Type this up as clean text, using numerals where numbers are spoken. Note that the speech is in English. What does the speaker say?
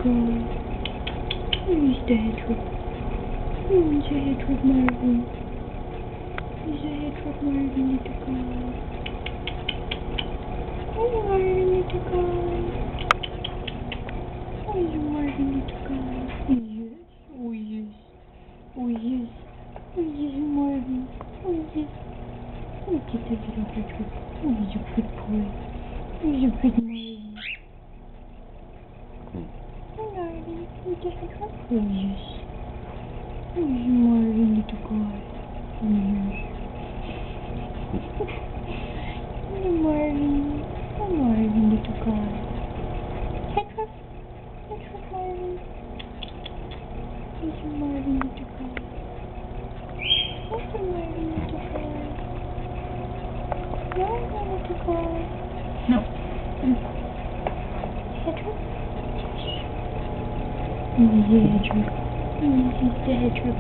guy. Who's the hedgehog? Who's the hedgehog, Marvin? Who's the hedgehog, Marvin, little guy? Oh, Marvin, little guy. Oh, Marvin, little guy. Yes. Oh, yes. Oh, yes. Oh, yes, Marvin. Oh, yes. Look at the little hedgehog. Oh, he's a good boy. He's a good Marvin. Oh, Marvin, look at the hedgehog. Oh, yes. Oh, yes, Marvin, little guy. Oh, yes. Oh, Marvin. Oh, Marvin, little guy. Hedgehog. Hedgehog, Marvin. Oh, Marvin, little guy. Oh, Marvin, little guy. Marvin, little guy. No. Hedgehog. Oh, the hedgehog. Oh, he's the hedgehog.